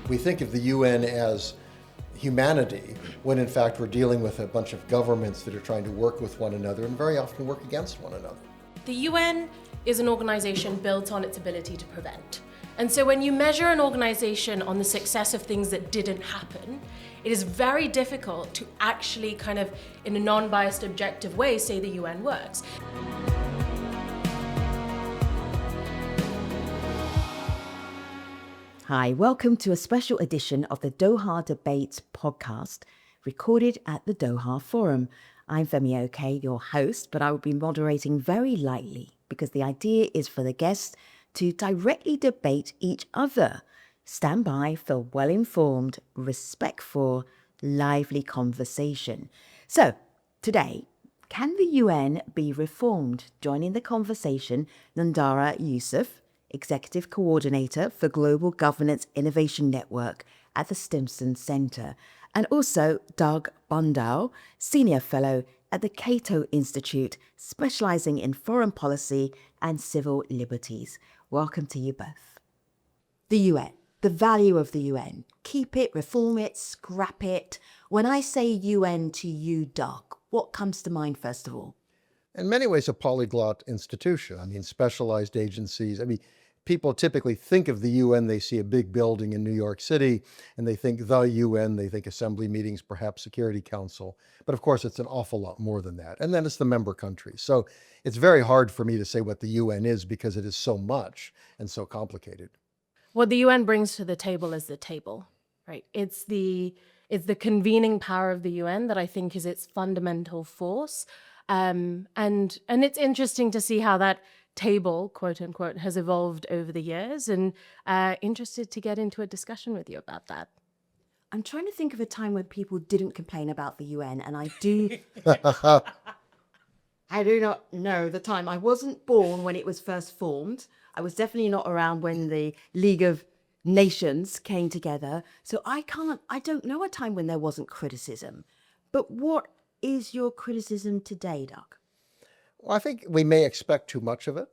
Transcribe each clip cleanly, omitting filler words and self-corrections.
We think of the UN as humanity, when in fact we're dealing with a bunch of governments that are trying to work with one another and very often work against one another. The UN is an organization built on its ability to prevent. And so when you measure an organization on the success of things that didn't happen, it is very difficult to actually kind of, in a non-biased, objective way, say the UN works. Hi, welcome to a special edition of the Doha Debates Podcast, recorded at the Doha Forum. I'm Femi Oke, your host, but I will be moderating very lightly because the idea is for the guests to directly debate each other. Stand by for well-informed, respectful, lively conversation. So, today, can the UN be reformed? Joining the conversation, Nudhara Yusuf, Executive Coordinator for Global Governance Innovation Network at the Stimson Center, and also Doug Bandow, Senior Fellow at the Cato Institute, specializing in foreign policy and civil liberties. Welcome to you both. The UN, the value of the UN. Keep it, reform it, scrap it. When I say UN to you, Doug, what comes to mind first of all? In many ways, a polyglot institution. Specialized agencies. People typically think of the UN, they see a big building in New York City, and they think the UN, they think assembly meetings, perhaps Security Council. But of course, it's an awful lot more than that. And then it's the member countries. So it's very hard for me to say what the UN is because it is so much and so complicated. What the UN brings to the table is the table, right? It's the convening power of the UN that I think is its fundamental force. And it's interesting to see how that table, quote unquote, has evolved over the years, and interested to get into a discussion with you about that. I'm trying to think of a time when people didn't complain about the UN, and I do I do not know the time. I wasn't born when it was first formed. I was definitely not around when the League of Nations came together. So I don't know a time when there wasn't criticism. But what is your criticism today, Doug? Well, I think we may expect too much of it.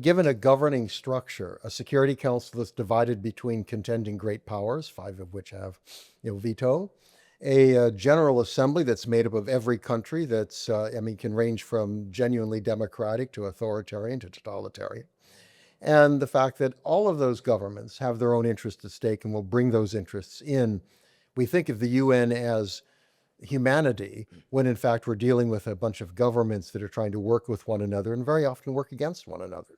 Given a governing structure, a Security Council that's divided between contending great powers, 5 of which have, veto, a General Assembly that's made up of every country that's, can range from genuinely democratic to authoritarian to totalitarian. And the fact that all of those governments have their own interests at stake and will bring those interests in. We think of the UN as humanity, when in fact we're dealing with a bunch of governments that are trying to work with one another and very often work against one another.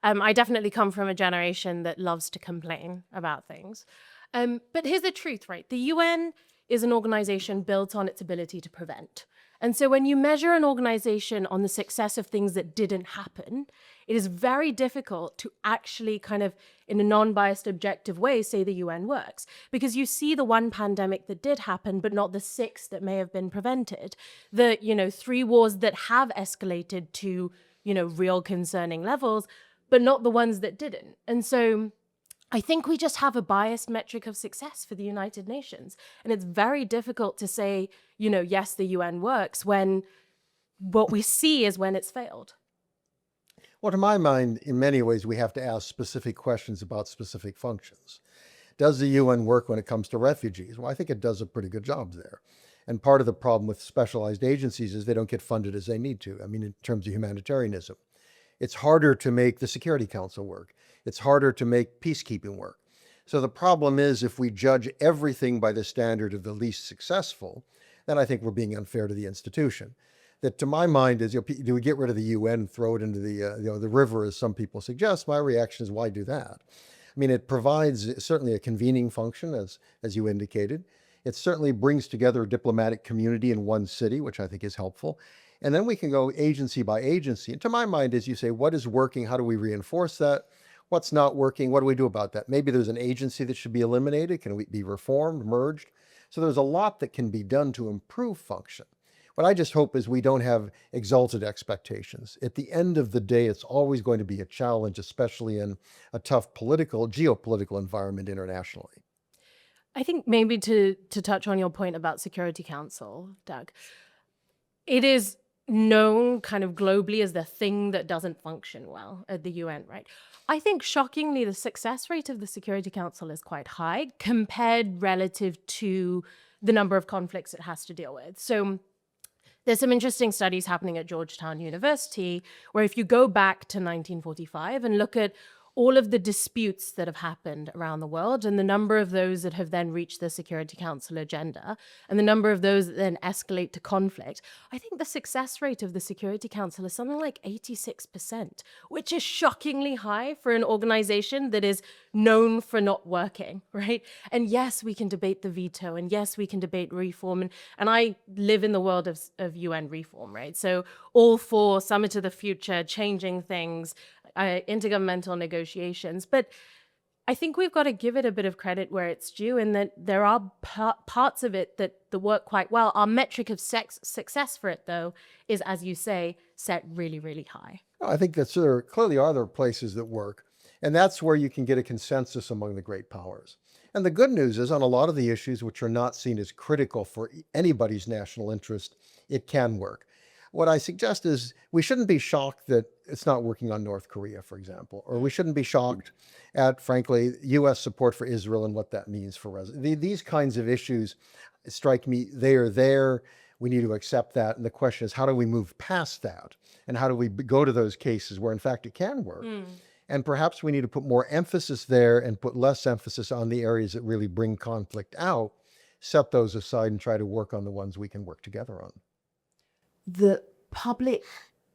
I definitely come from a generation that loves to complain about things. But here's the truth, right? The UN is an organization built on its ability to prevent. And so when you measure an organization on the success of things that didn't happen, it is very difficult to actually kind of, in a non-biased, objective way, say the UN works. Because you see the one pandemic that did happen, but not the 6 that may have been prevented. The, 3 wars that have escalated to, real concerning levels, but not the ones that didn't. And so I think we just have a biased metric of success for the United Nations. And it's very difficult to say, yes, the UN works when what we see is when it's failed. Well, to my mind, in many ways, we have to ask specific questions about specific functions. Does the UN work when it comes to refugees? Well, I think it does a pretty good job there. And part of the problem with specialized agencies is they don't get funded as they need to. In terms of humanitarianism. It's harder to make the Security Council work. It's harder to make peacekeeping work. So the problem is, if we judge everything by the standard of the least successful, then I think we're being unfair to the institution. That, to my mind, is, do we get rid of the UN and throw it into the river, as some people suggest? My reaction is, why do that? It provides certainly a convening function, as you indicated. It certainly brings together a diplomatic community in one city, which I think is helpful. And then we can go agency by agency. And to my mind, as you say, what is working? How do we reinforce that? What's not working? What do we do about that? Maybe there's an agency that should be eliminated. Can it be reformed, merged? So there's a lot that can be done to improve function. What I just hope is we don't have exalted expectations. At the end of the day, it's always going to be a challenge, especially in a tough geopolitical environment internationally. I think maybe to touch on your point about Security Council, Doug, it is known kind of globally as the thing that doesn't function well at the UN, right? I think shockingly, the success rate of the Security Council is quite high compared relative to the number of conflicts it has to deal with. So there's some interesting studies happening at Georgetown University, where if you go back to 1945 and look at all of the disputes that have happened around the world and the number of those that have then reached the Security Council agenda and the number of those that then escalate to conflict, I think the success rate of the Security Council is something like 86%, which is shockingly high for an organization that is known for not working, right? And yes, we can debate the veto, and yes, we can debate reform. And I live in the world of UN reform, right? So all for Summit of the Future, changing things, intergovernmental negotiations. But I think we've got to give it a bit of credit where it's due, in that there are parts of it that work quite well. Our metric of success for it, though, is, as you say, set really, really high. I think that there clearly are other places that work, and that's where you can get a consensus among the great powers. And the good news is, on a lot of the issues which are not seen as critical for anybody's national interest, it can work. What I suggest is we shouldn't be shocked that it's not working on North Korea, for example, or we shouldn't be shocked at, frankly, U.S. support for Israel and what that means for these kinds of issues strike me. They are there. We need to accept that. And the question is, how do we move past that? And how do we go to those cases where, in fact, it can work? And perhaps we need to put more emphasis there and put less emphasis on the areas that really bring conflict out, set those aside and try to work on the ones we can work together on. The public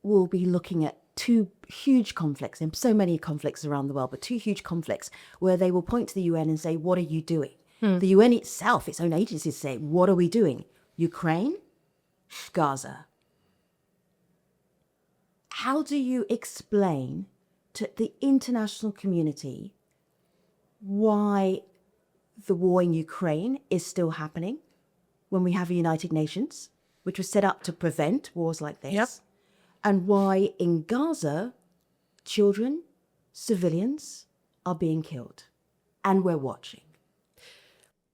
will be looking at two huge conflicts, and so many conflicts around the world, but two huge conflicts where they will point to the UN and say, what are you doing? The UN itself, its own agencies say, what are we doing? Ukraine, Gaza. How do you explain to the international community why the war in Ukraine is still happening when we have a United Nations, which was set up to prevent wars like this? Yep. And why in Gaza, children, civilians are being killed, and we're watching.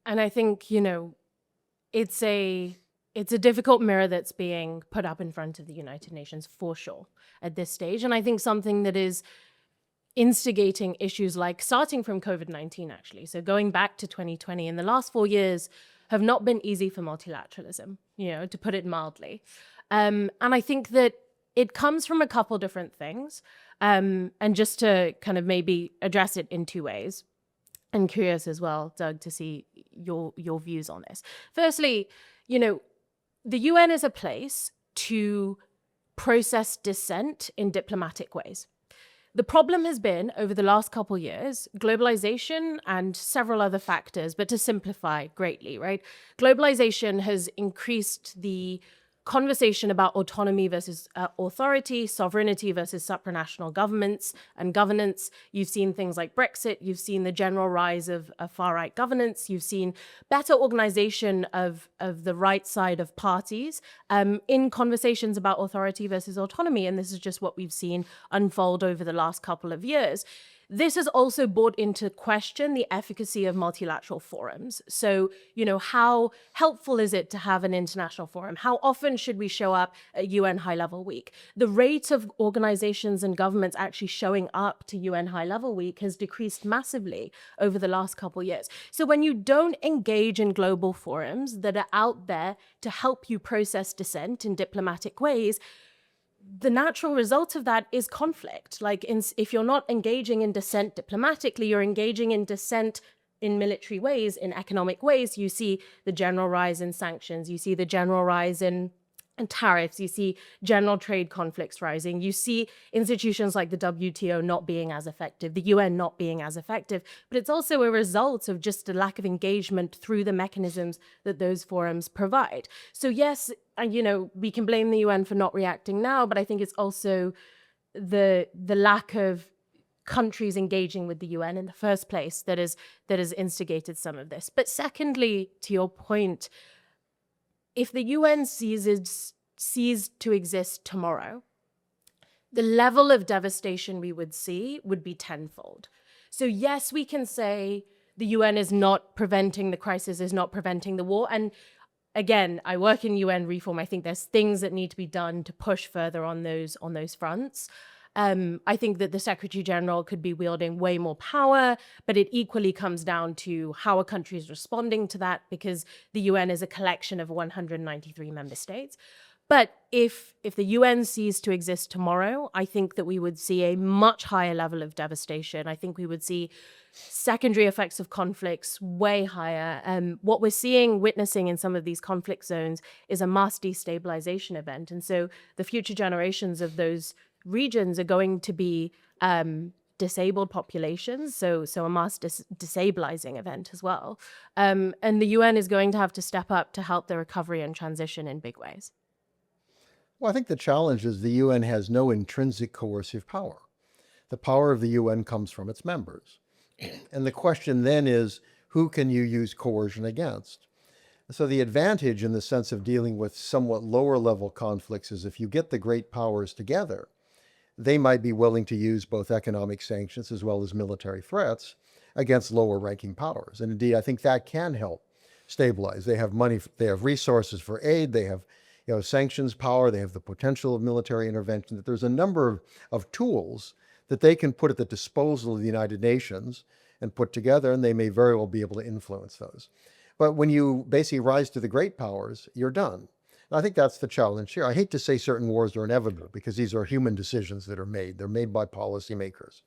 And I think, it's a difficult mirror that's being put up in front of the United Nations for sure at this stage. And I think something that is instigating issues like starting from COVID-19, actually. So going back to 2020, in the last 4 years have not been easy for multilateralism, to put it mildly. And I think that it comes from a couple different things. And just to kind of maybe address it in two ways. I'm curious as well, Doug, to see your views on this. Firstly, the UN is a place to process dissent in diplomatic ways. The problem has been, over the last couple of years, globalization and several other factors, but to simplify greatly, right? Globalization has increased the conversation about autonomy versus authority, sovereignty versus supranational governments and governance. You've seen things like Brexit. You've seen the general rise of far-right governance. You've seen better organization of the right side of parties in conversations about authority versus autonomy. And this is just what we've seen unfold over the last couple of years. This has also brought into question the efficacy of multilateral forums. So, how helpful is it to have an international forum? How often should we show up at UN High-Level Week? The rate of organizations and governments actually showing up to UN High-Level Week has decreased massively over the last couple of years. So when you don't engage in global forums that are out there to help you process dissent in diplomatic ways, the natural result of that is conflict. If you're not engaging in dissent diplomatically, you're engaging in dissent in military ways, in economic ways. You see the general rise in sanctions. You see the general rise in tariffs. You see general trade conflicts rising. You see institutions like the WTO not being as effective, the UN not being as effective. But it's also a result of just a lack of engagement through the mechanisms that those forums provide. So yes, we can blame the UN for not reacting now, but I think it's also the lack of countries engaging with the UN in the first place that has instigated some of this. But secondly, to your point, if the UN ceased to exist tomorrow, the level of devastation we would see would be tenfold. So yes, we can say the UN is not preventing the crisis, is not preventing the war. And again, I work in UN reform. I think there's things that need to be done to push further on those fronts. I think that the Secretary General could be wielding way more power, but it equally comes down to how a country is responding to that, because the UN is a collection of 193 member states. But if the UN ceased to exist tomorrow, I think that we would see a much higher level of devastation. I think we would see secondary effects of conflicts way higher. What we're witnessing in some of these conflict zones is a mass destabilization event. And so the future generations of those regions are going to be disabled populations, so a mass destabilizing event as well. And the UN is going to have to step up to help the recovery and transition in big ways. Well, I think the challenge is the UN has no intrinsic coercive power. The power of the UN comes from its members. And the question then is, who can you use coercion against? So the advantage in the sense of dealing with somewhat lower level conflicts is if you get the great powers together, they might be willing to use both economic sanctions as well as military threats against lower ranking powers. And indeed, I think that can help stabilize. They have money, they have resources for aid, they have sanctions power, they have the potential of military intervention, that there's a number of tools that they can put at the disposal of the United Nations and put together, and they may very well be able to influence those. But when you basically rise to the great powers, you're done. And I think that's the challenge here. I hate to say certain wars are inevitable because these are human decisions that are made. They're made by policymakers.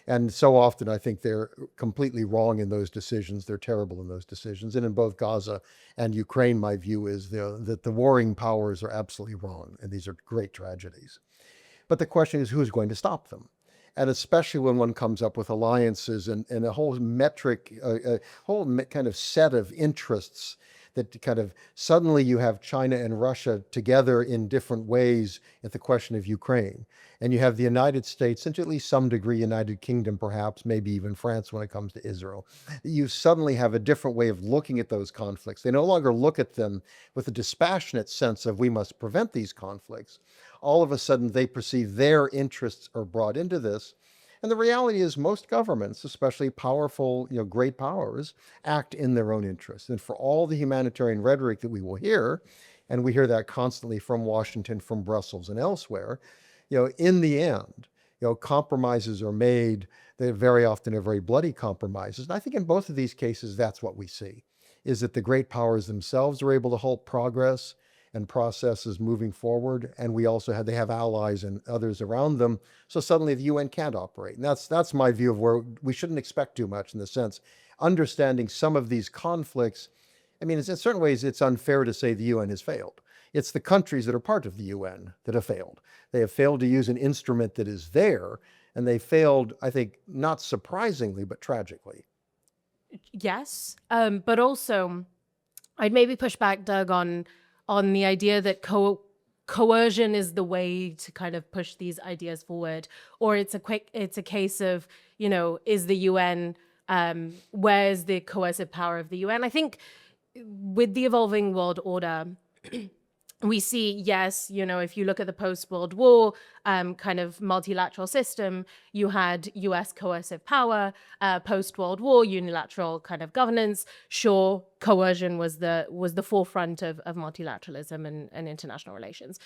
And so often I think they're completely wrong in those decisions. They're terrible in those decisions. And in both Gaza and Ukraine, my view is that the warring powers are absolutely wrong. And these are great tragedies. But the question is, who's going to stop them? And especially when one comes up with alliances and a whole kind of set of interests that kind of suddenly you have China and Russia together in different ways at the question of Ukraine. And you have the United States, and to at least some degree, United Kingdom, perhaps, maybe even France when it comes to Israel. You suddenly have a different way of looking at those conflicts. They no longer look at them with a dispassionate sense of we must prevent these conflicts. All of a sudden, they perceive their interests are brought into this. And the reality is most governments, especially powerful, great powers, act in their own interests. And for all the humanitarian rhetoric that we will hear, and we hear that constantly from Washington, from Brussels, and elsewhere, in the end, compromises are made. They very often are very bloody compromises. And I think in both of these cases, that's what we see, is that the great powers themselves are able to halt progress and processes moving forward, and they have allies and others around them. So suddenly the UN can't operate, and that's my view of where we shouldn't expect too much in the sense understanding some of these conflicts. I mean, in certain ways, it's unfair to say the UN has failed. It's the countries that are part of the UN that have failed. They have failed to use an instrument that is there, and they failed, I think, not surprisingly, but tragically. Yes, but also, I'd maybe push back, Doug, on the idea that coercion is the way to kind of push these ideas forward, or it's a case of, is the UN, where's the coercive power of the UN? I think with the evolving world order, we see, yes, if you look at the post-World War kind of multilateral system, you had US coercive power, post-World War unilateral kind of governance. Sure, coercion was the forefront of multilateralism and international relations.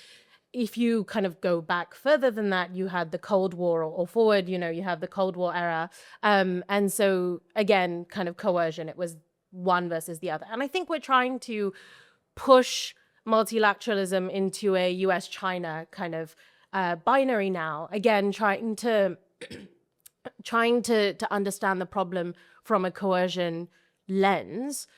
If you kind of go back further than that, you had the Cold War or forward, you have the Cold War era. And so again, kind of coercion, it was one versus the other. And I think we're trying to push multilateralism into a US-China kind of binary now. Again, trying to understand the problem from a coercion lens.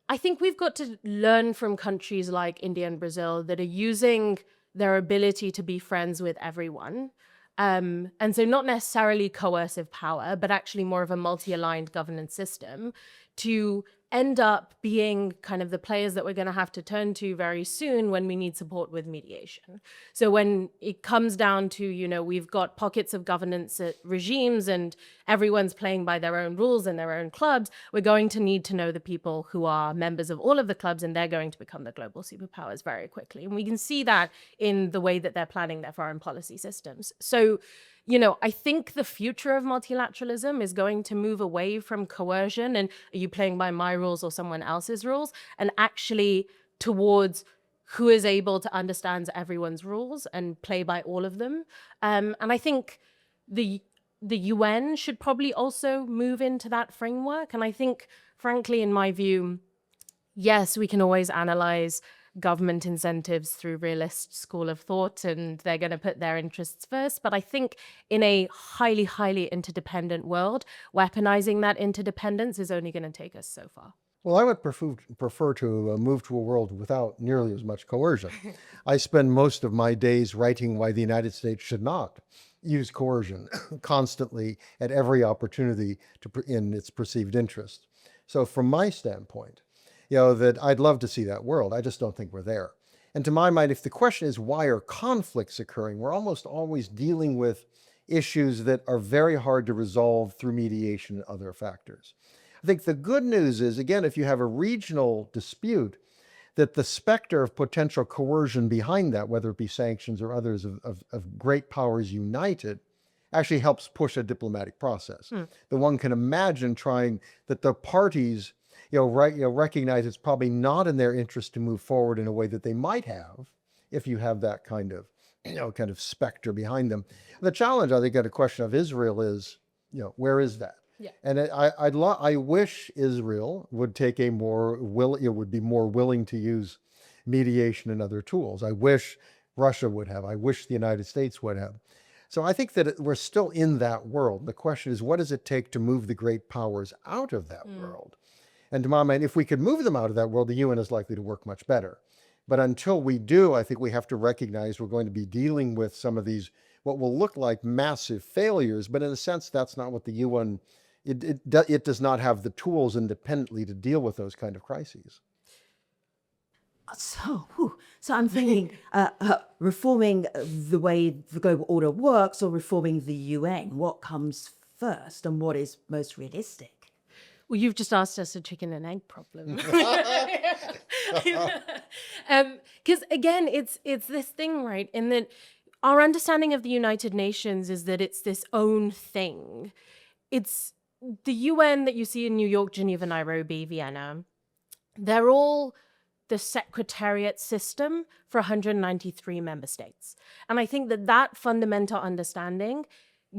I think we've got to learn from countries like India and Brazil that are using their ability to be friends with everyone. And so not necessarily coercive power, but actually more of a multi-aligned governance system to end up being kind of the players that we're going to have to turn to very soon when we need support with mediation. So when it comes down to, we've got pockets of governance regimes and everyone's playing by their own rules and their own clubs, we're going to need to know the people who are members of all of the clubs, and they're going to become the global superpowers very quickly. And we can see that in the way that they're planning their foreign policy systems. So I think the future of multilateralism is going to move away from coercion and are you playing by my rules or someone else's rules, and actually towards who is able to understand everyone's rules and play by all of them. And I think the UN should probably also move into that framework. And I think, frankly, in my view, yes, we can always analyze government incentives through realist school of thought, and they're going to put their interests first. But I think in a highly, highly interdependent world, weaponizing that interdependence is only going to take us so far. Well, I would prefer to move to a world without nearly as much coercion. I spend most of my days writing why the United States should not use coercion constantly at every opportunity in its perceived interest. So from my standpoint, that I'd love to see that world. I just don't think we're there. And to my mind, if the question is why are conflicts occurring, we're almost always dealing with issues that are very hard to resolve through mediation and other factors. I think the good news is, again, if you have a regional dispute, that the specter of potential coercion behind that, whether it be sanctions or others of great powers united, actually helps push a diplomatic process. The one can imagine trying that the parties recognize it's probably not in their interest to move forward in a way that they might have if you have that kind of specter behind them. The challenge, I think, at a question of Israel is, where is that? Yeah. And I wish Israel would take would be more willing to use mediation and other tools. I wish Russia would have. I wish the United States would have. So I think that we're still in that world. The question is, what does it take to move the great powers out of that world? And to my mind, if we could move them out of that world, the UN is likely to work much better. But until we do, I think we have to recognize we're going to be dealing with some of these, what will look like massive failures. But in a sense, that's not what the UN, it does not have the tools independently to deal with those kind of crises. So I'm thinking reforming the way the global order works or reforming the UN. What comes first and what is most realistic? Well, you've just asked us a chicken and egg problem. Because again, it's this thing, right? In that our understanding of the United Nations is that it's this own thing. It's the UN that you see in New York, Geneva, Nairobi, Vienna. They're all the secretariat system for 193 member states. And I think that fundamental understanding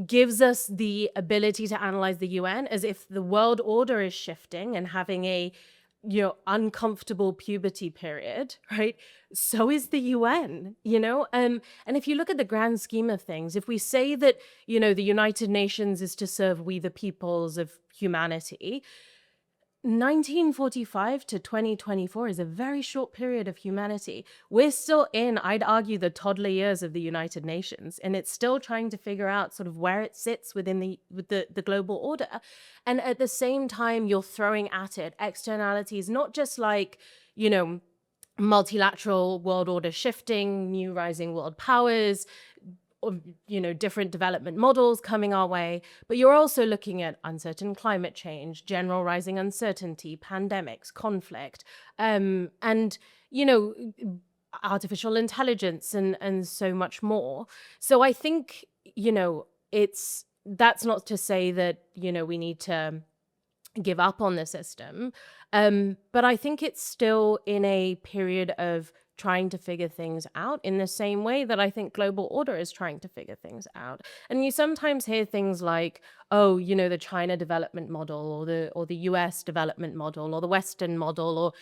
gives us the ability to analyze the UN as if the world order is shifting and having a uncomfortable puberty period, right? So is the UN, and if you look at the grand scheme of things, if we say that, the United Nations is to serve we the peoples of humanity, 1945 to 2024 is a very short period of humanity. We're still in, I'd argue, the toddler years of the United Nations, and it's still trying to figure out sort of where it sits within the global order. And at the same time, you're throwing at it externalities, not just like, multilateral world order shifting, new rising world powers, different development models coming our way, but you're also looking at uncertain climate change, general rising uncertainty, pandemics, conflict, and artificial intelligence and so much more. So I think, that's not to say that, we need to give up on the system, but I think it's still in a period of trying to figure things out in the same way that I think global order is trying to figure things out. And you sometimes hear things like, the China development model or the US development model or the Western model, or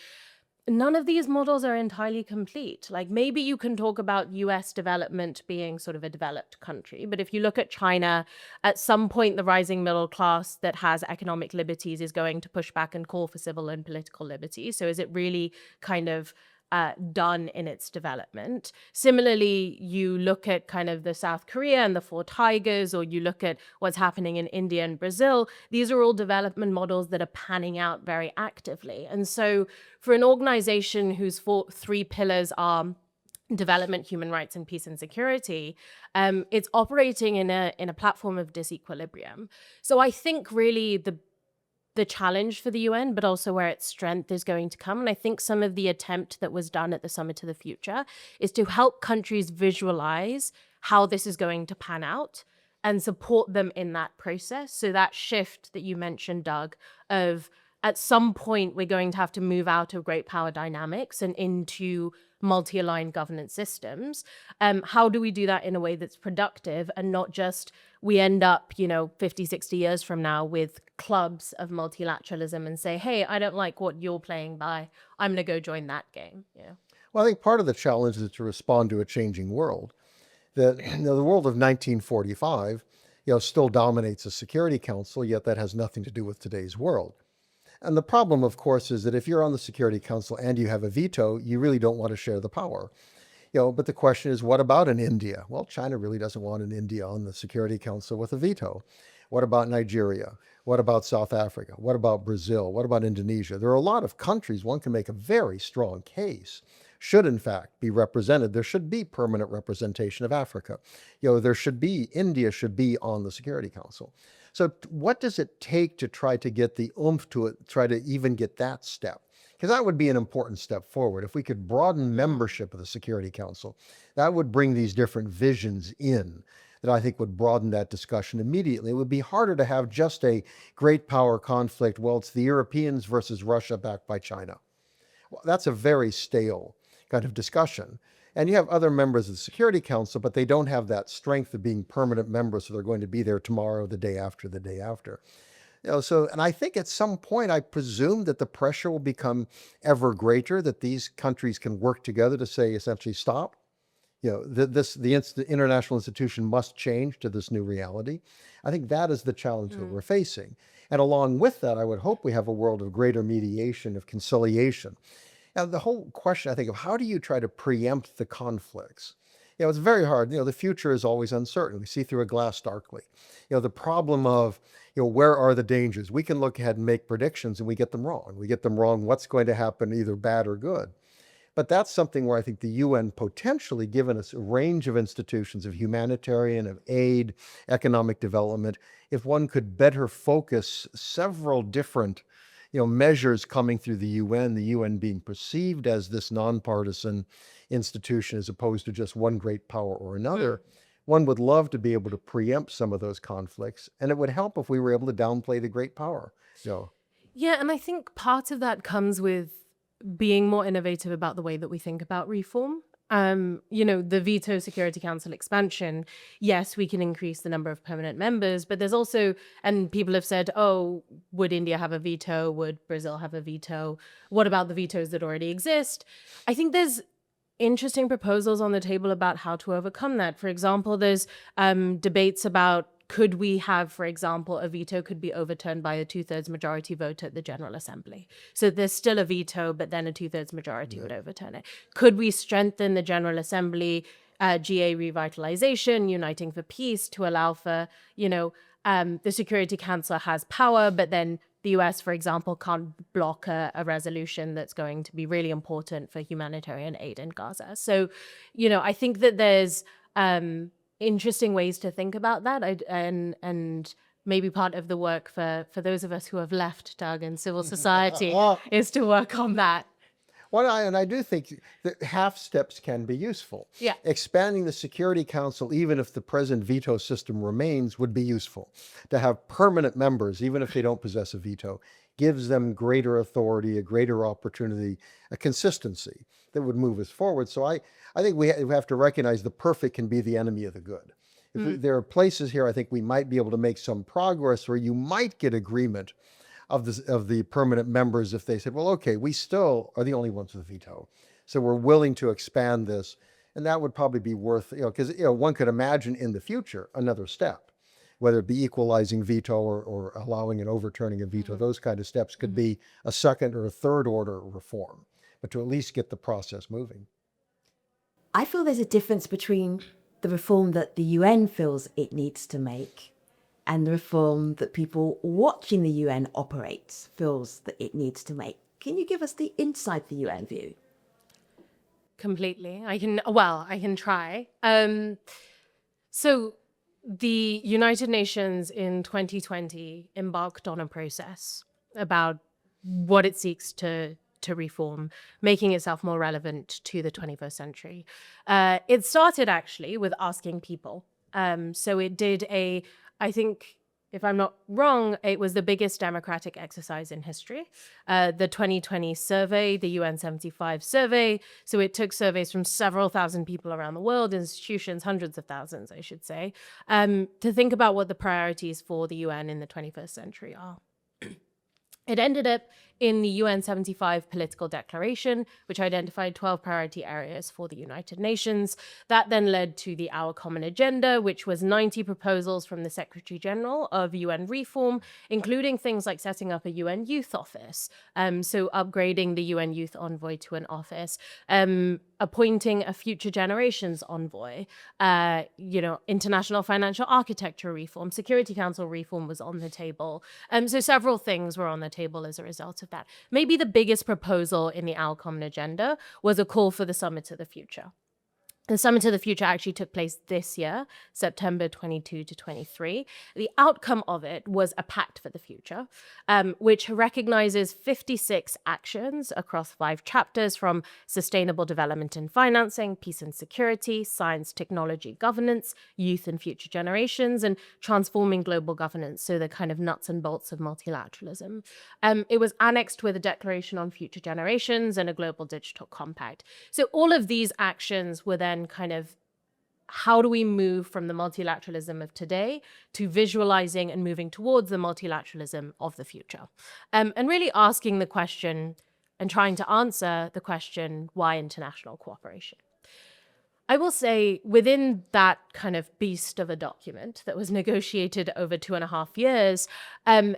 none of these models are entirely complete. Like maybe you can talk about US development being sort of a developed country, but if you look at China, at some point the rising middle class that has economic liberties is going to push back and call for civil and political liberties. So is it really kind of done in its development? Similarly, you look at kind of the South Korea and the Four Tigers, or you look at what's happening in India and Brazil. These are all development models that are panning out very actively. And so for an organization whose three pillars are development, human rights, and peace and security, it's operating in a platform of disequilibrium. So I think really the challenge for the UN, but also where its strength is going to come. And I think some of the attempt that was done at the Summit of the Future is to help countries visualize how this is going to pan out and support them in that process. So that shift that you mentioned, Doug, of at some point we're going to have to move out of great power dynamics and into multi-aligned governance systems. How do we do that in a way that's productive and not just we end up, 50, 60 years from now with clubs of multilateralism and say, hey, I don't like what you're playing by. I'm going to go join that game. Well, I think part of the challenge is to respond to a changing world. The world of 1945, still dominates the Security Council, yet that has nothing to do with today's world. And the problem, of course, is that if you're on the Security Council and you have a veto, you really don't want to share the power. But the question is, what about in India? Well, China really doesn't want an India on the Security Council with a veto. What about Nigeria? What about South Africa? What about Brazil? What about Indonesia? There are a lot of countries one can make a very strong case should in fact be represented. There should be permanent representation of Africa. India should be on the Security Council. So what does it take to try to get the oomph to it, try to even get that step? Because that would be an important step forward. If we could broaden membership of the Security Council, that would bring these different visions in that I think would broaden that discussion immediately. It would be harder to have just a great power conflict. Well, it's the Europeans versus Russia backed by China. Well, that's a very stale kind of discussion. And you have other members of the Security Council, but they don't have that strength of being permanent members, so they're going to be there tomorrow, the day after, the day after. And I think at some point, I presume that the pressure will become ever greater, that these countries can work together to say, essentially, stop. The international institution must change to this new reality. I think that is the challenge that we're facing. And along with that, I would hope we have a world of greater mediation, of conciliation. Now, the whole question, I think, of how do you try to preempt the conflicts? It's very hard. The future is always uncertain. We see through a glass darkly. The problem of, where are the dangers? We can look ahead and make predictions and we get them wrong. We get them wrong what's going to happen, either bad or good. But that's something where I think the UN potentially, given us a range of institutions of humanitarian, of aid, economic development, if one could better focus several different measures coming through the UN being perceived as this nonpartisan institution as opposed to just one great power or another, one would love to be able to preempt some of those conflicts. And it would help if we were able to downplay the great power. Yeah, and I think part of that comes with being more innovative about the way that we think about reform. The veto Security Council expansion, yes, we can increase the number of permanent members, but there's also, and people have said, oh, would India have a veto? Would Brazil have a veto? What about the vetoes that already exist? I think there's interesting proposals on the table about how to overcome that. For example, there's debates about could we have, for example, a veto could be overturned by a 2/3 majority vote at the General Assembly. So there's still a veto, but then a 2/3 majority would overturn it. Could we strengthen the General Assembly, GA revitalization, uniting for peace to allow for, the Security Council has power, but then the US, for example, can't block a resolution that's going to be really important for humanitarian aid in Gaza. So, I think that there's interesting ways to think about that, and maybe part of the work for those of us who have left, Doug, and civil society is to work on that. Well, I do think that half steps can be useful. Yeah. Expanding the Security Council, even if the present veto system remains, would be useful. To have permanent members, even if they don't possess a veto, gives them greater authority, a greater opportunity, a consistency that would move us forward. So I think we have to recognize the perfect can be the enemy of the good. There are places here I think we might be able to make some progress where you might get agreement of the permanent members if they said, well, okay, we still are the only ones with a veto. So we're willing to expand this. And that would probably be worth, because one could imagine in the future another step, whether it be equalizing veto or allowing and overturning a veto. Those kind of steps could be a second or a third order reform, but to at least get the process moving. I feel there's a difference between the reform that the UN feels it needs to make and the reform that people watching the UN operate feels that it needs to make. Can you give us the inside the UN view? Completely. I can try. So the United Nations in 2020 embarked on a process about what it seeks to reform, making itself more relevant to the 21st century. It started actually with asking people. So it did I think if I'm not wrong, it was the biggest democratic exercise in history. The 2020 survey, the UN 75 survey. So it took surveys from several thousand people around the world, institutions, hundreds of thousands, I should say, to think about what the priorities for the UN in the 21st century are. It ended up in the UN 75 political declaration, which identified 12 priority areas for the United Nations. That then led to the Our Common Agenda, which was 90 proposals from the Secretary General of UN reform, including things like setting up a UN Youth Office, so upgrading the UN Youth Envoy to an office, appointing a Future Generations Envoy, international financial architecture reform, Security Council reform was on the table. So several things were on the table as a result of that. Maybe the biggest proposal in the Our Common Agenda was a call for the Summit of the Future. The Summit of the Future actually took place this year, September 22 to 23. The outcome of it was a pact for the future, which recognizes 56 actions across 5 chapters, from sustainable development and financing, peace and security, science, technology, governance, youth and future generations, and transforming global governance, so the kind of nuts and bolts of multilateralism. It was annexed with a declaration on future generations and a global digital compact. So all of these actions were then kind of, how do we move from the multilateralism of today to visualizing and moving towards the multilateralism of the future? And really asking the question and trying to answer the question, why international cooperation? I will say, within that kind of beast of a document that was negotiated over 2.5 years,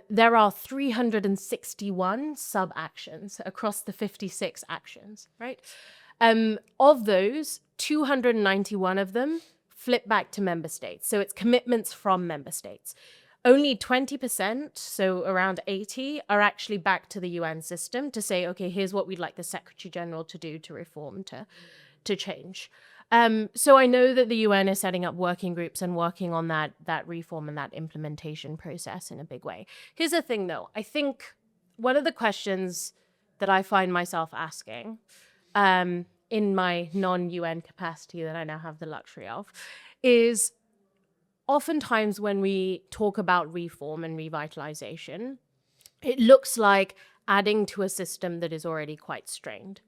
there are 361 sub-actions across the 56 actions, right? Of those, 291 of them flip back to member states. So it's commitments from member states. Only 20%, so around 80, are actually back to the UN system to say, okay, here's what we'd like the Secretary General to do to reform, to change. So I know that the UN is setting up working groups and working on that reform and that implementation process in a big way. Here's the thing, though. I think one of the questions that I find myself asking, in my non-UN capacity that I now have the luxury of, is oftentimes when we talk about reform and revitalization, it looks like adding to a system that is already quite strained.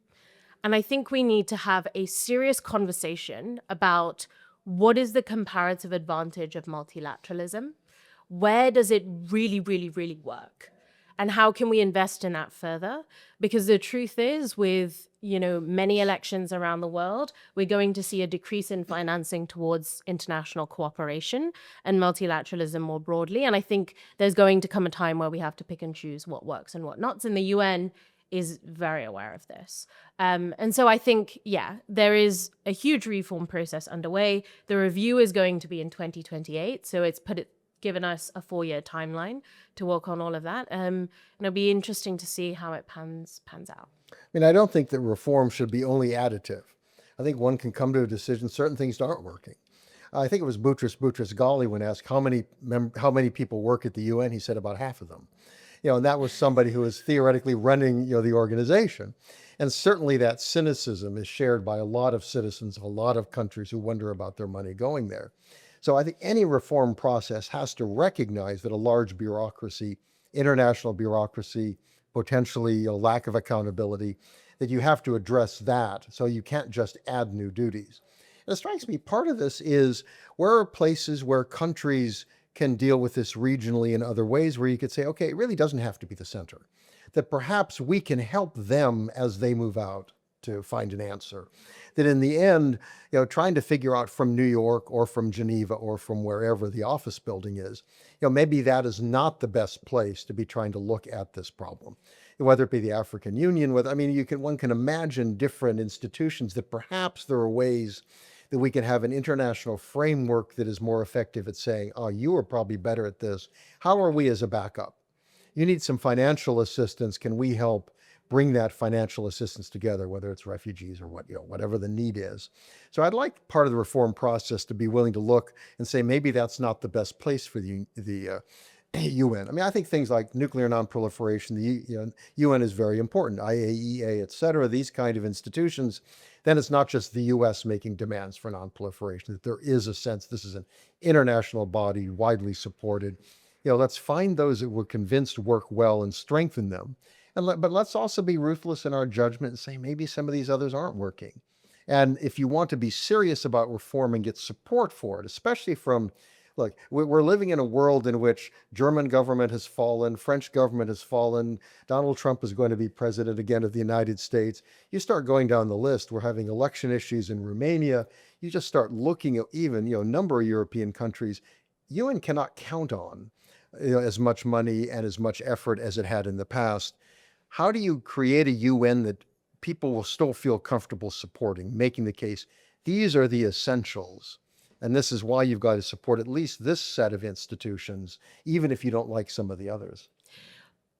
And I think we need to have a serious conversation about what is the comparative advantage of multilateralism? Where does it really, really, really work? And how can we invest in that further? Because the truth is, with many elections around the world, we're going to see a decrease in financing towards international cooperation and multilateralism more broadly. And I think there's going to come a time where we have to pick and choose what works and what not. And the UN is very aware of this. And so I think, there is a huge reform process underway. The review is going to be in 2028. So it's given us a 4-year timeline to work on all of that. And it'll be interesting to see how it pans out. I mean, I don't think that reform should be only additive. I think one can come to a decision certain things aren't working. I think it was Boutros Ghali when asked how many people work at the UN. He said about half of them. And that was somebody who was theoretically running the organization. And certainly that cynicism is shared by a lot of citizens of a lot of countries who wonder about their money going there. So I think any reform process has to recognize that a large bureaucracy, international bureaucracy, potentially a lack of accountability, that you have to address that. So you can't just add new duties. And it strikes me part of this is, where are places where countries can deal with this regionally in other ways, where you could say, okay, it really doesn't have to be the center, that perhaps we can help them as they move out to find an answer. That in the end, trying to figure out from New York or from Geneva or from wherever the office building is, maybe that is not the best place to be trying to look at this problem. Whether it be the African Union, one can imagine different institutions that perhaps there are ways that we can have an international framework that is more effective at saying, oh, you are probably better at this. How are we as a backup? You need some financial assistance. Can we help bring that financial assistance together, whether it's refugees or whatever the need is? So I'd like part of the reform process to be willing to look and say, maybe that's not the best place for the UN. I think things like nuclear nonproliferation, the UN is very important, IAEA, et cetera, these kind of institutions. Then it's not just the US making demands for nonproliferation, that there is a sense this is an international body, widely supported. let's find those that we're convinced work well and strengthen them. But let's also be ruthless in our judgment and say maybe some of these others aren't working. And if you want to be serious about reform and get support for it, especially from, look, we're living in a world in which German government has fallen, French government has fallen, Donald Trump is going to be president again of the United States. You start going down the list, we're having election issues in Romania. You just start looking at even, a number of European countries. UN cannot count on as much money and as much effort as it had in the past. How do you create a UN that people will still feel comfortable supporting, making the case, these are the essentials, and this is why you've got to support at least this set of institutions, even if you don't like some of the others?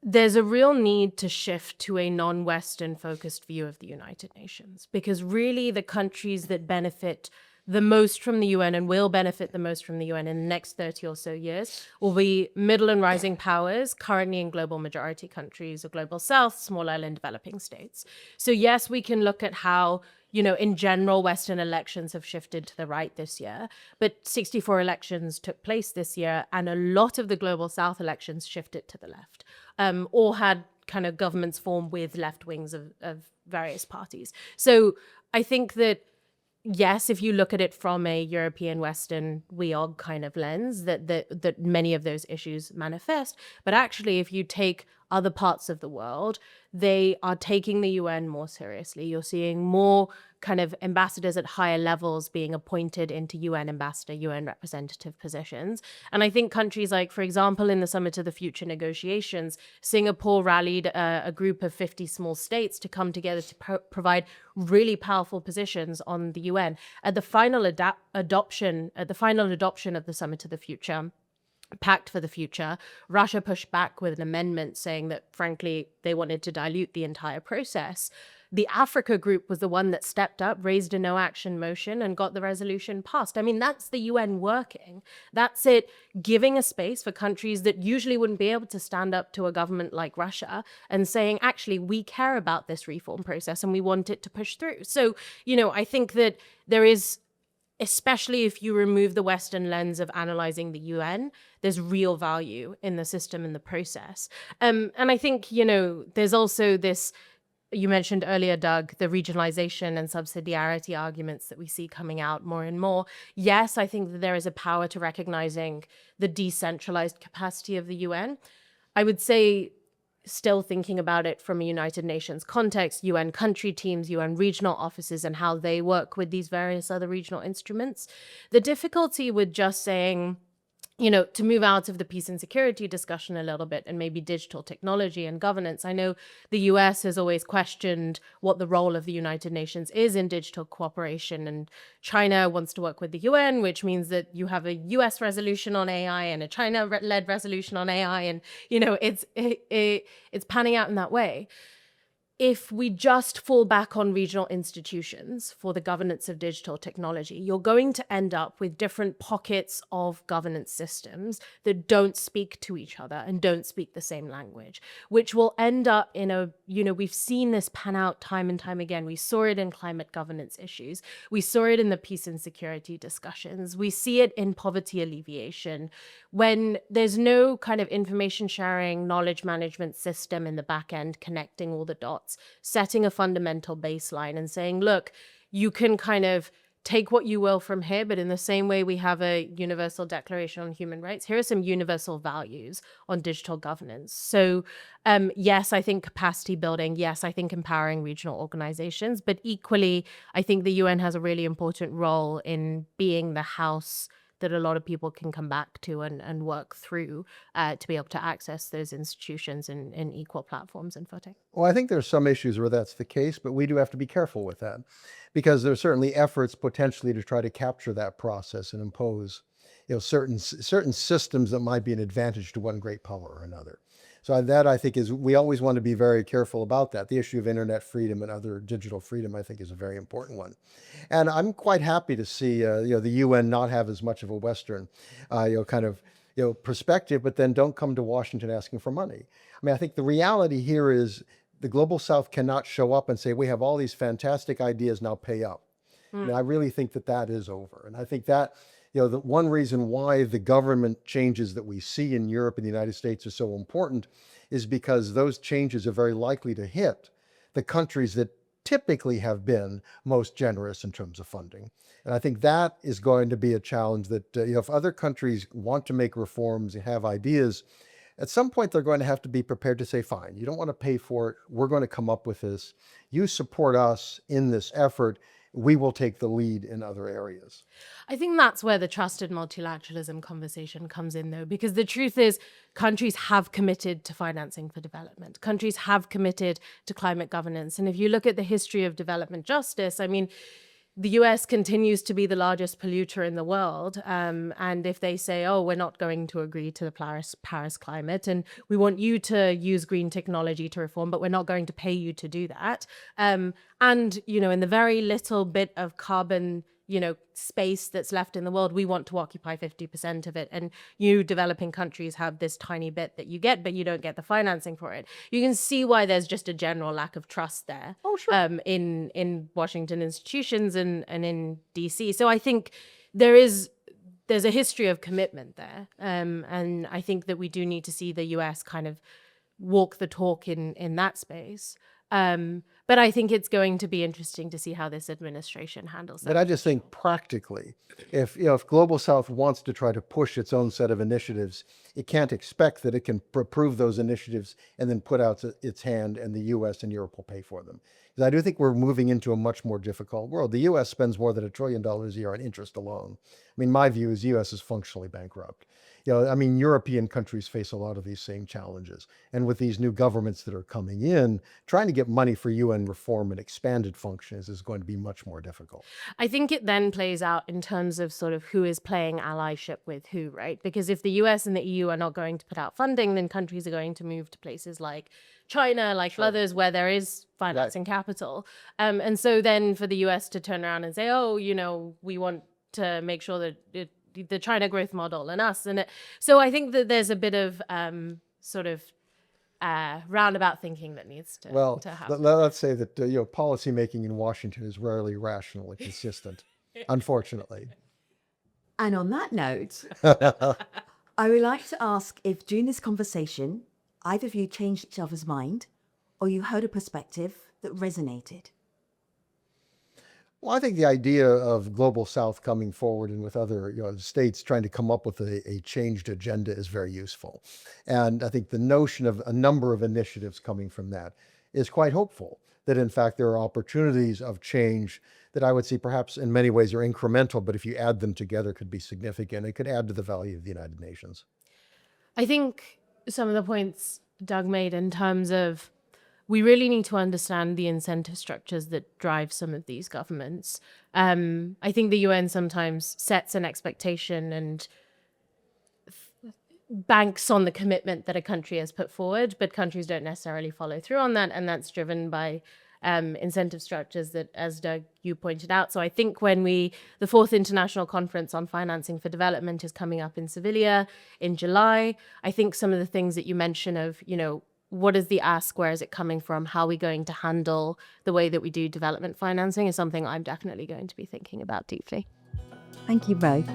There's a real need to shift to a non-Western focused view of the United Nations, because really the countries that benefit the most from the UN and will benefit the most from the UN in the next 30 or so years will be middle and rising powers, currently in global majority countries or global south, small island developing states. So yes, we can look at how, in general, Western elections have shifted to the right this year, but 64 elections took place this year, and a lot of the global south elections shifted to the left, or had kind of governments formed with left wings of various parties. So I think that yes, if you look at it from a European Western WEOG kind of lens, that many of those issues manifest. But actually, if you take other parts of the world, they are taking the UN more seriously. You're seeing more kind of ambassadors at higher levels being appointed into UN ambassador, UN representative positions. And I think countries like, for example, in the Summit of the Future negotiations, Singapore rallied a group of 50 small states to come together to provide really powerful positions on the UN. At the final adoption of the Summit of the Future, Pact for the Future, Russia pushed back with an amendment saying that, frankly, they wanted to dilute the entire process. The Africa group was the one that stepped up, raised a no action motion, and got the resolution passed. I mean, that's the UN working. That's it giving a space for countries that usually wouldn't be able to stand up to a government like Russia and saying, actually, we care about this reform process and we want it to push through. So, I think that there is, especially if you remove the Western lens of analyzing the UN, there's real value in the system and the process. And I think, there's also this, you mentioned earlier, Doug, the regionalization and subsidiarity arguments that we see coming out more and more. Yes, I think that there is a power to recognizing the decentralized capacity of the UN. I would say, still thinking about it from a United Nations context, UN country teams, UN regional offices, and how they work with these various other regional instruments. The difficulty with just saying, to move out of the peace and security discussion a little bit and maybe digital technology and governance. I know the US has always questioned what the role of the United Nations is in digital cooperation, and China wants to work with the UN, which means that you have a US resolution on AI and a China-led resolution on AI, and it's panning out in that way. If we just fall back on regional institutions for the governance of digital technology, you're going to end up with different pockets of governance systems that don't speak to each other and don't speak the same language, which will end up in we've seen this pan out time and time again. We saw it in climate governance issues. We saw it in the peace and security discussions. We see it in poverty alleviation. When there's no kind of information sharing, knowledge management system in the back end connecting all the dots, setting a fundamental baseline and saying, look, you can kind of take what you will from here, but in the same way we have a universal declaration on human rights, here are some universal values on digital governance. So yes, I think capacity building, yes, I think empowering regional organizations, but equally, I think the UN has a really important role in being the house that a lot of people can come back to and work through to be able to access those institutions in equal platforms and footing. Well, I think there's some issues where that's the case, but we do have to be careful with that, because there's certainly efforts potentially to try to capture that process and impose, certain systems that might be an advantage to one great power or another. So that, I think, we always want to be very careful about that. The issue of internet freedom and other digital freedom, I think, is a very important one. And I'm quite happy to see, the UN not have as much of a Western, perspective, but then don't come to Washington asking for money. I mean, I think the reality here is the Global South cannot show up and say, we have all these fantastic ideas, now pay up. I really think that is over. And I think that, The one reason why the government changes that we see in Europe and the United States are so important is because those changes are very likely to hit the countries that typically have been most generous in terms of funding. And I think that is going to be a challenge that, if other countries want to make reforms and have ideas, at some point they're going to have to be prepared to say, fine, you don't want to pay for it. We're going to come up with this. You support us in this effort. We will take the lead in other areas. I think that's where the trusted multilateralism conversation comes in, though, because the truth is countries have committed to financing for development. Countries have committed to climate governance. And if you look at the history of development justice, I mean, the US continues to be the largest polluter in the world. And if they say, oh, we're not going to agree to the Paris climate, and we want you to use green technology to reform, but we're not going to pay you to do that. And, in the very little bit of carbon, space that's left in the world, we want to occupy 50% of it. And you developing countries have this tiny bit that you get, but you don't get the financing for it. You can see why there's just a general lack of trust there. Oh, sure. In Washington institutions and in DC. So I think there's a history of commitment there. And I think that we do need to see the US kind of walk the talk in that space. But I think it's going to be interesting to see how this administration handles that. But I just think practically, if Global South wants to try to push its own set of initiatives, it can't expect that it can approve those initiatives and then put out its hand and the US and Europe will pay for them. Because I do think we're moving into a much more difficult world. The US spends more than $1 trillion a year on interest alone. I mean, my view is the US is functionally bankrupt. European countries face a lot of these same challenges. And with these new governments that are coming in, trying to get money for UN reform and expanded functions is going to be much more difficult. I think it then plays out in terms of sort of who is playing allyship with who, right? Because if the US and the EU are not going to put out funding, then countries are going to move to places like China, like others, where there is financing capital. And so then for the US to turn around and say, oh, we want to make sure that the China growth model and us. So I think that there's a bit of roundabout thinking that needs to happen. Let's say that policymaking in Washington is rarely rational and consistent, unfortunately. And on that note, I would like to ask if during this conversation, either of you changed each other's mind or you heard a perspective that resonated. Well, I think the idea of Global South coming forward and with other states trying to come up with a changed agenda is very useful. And I think the notion of a number of initiatives coming from that is quite hopeful, that in fact there are opportunities of change that I would say perhaps in many ways are incremental, but if you add them together could be significant. It could add to the value of the United Nations. I think some of the points Doug made in terms of we really need to understand the incentive structures that drive some of these governments. I think the UN sometimes sets an expectation and banks on the commitment that a country has put forward, but countries don't necessarily follow through on that. And that's driven by incentive structures that, as Doug, you pointed out. So I think when the fourth International Conference on Financing for Development is coming up in Sevilla in July, I think some of the things that you mention of, what is the ask? Where is it coming from? How are we going to handle the way that we do development financing is something I'm definitely going to be thinking about deeply. Thank you both.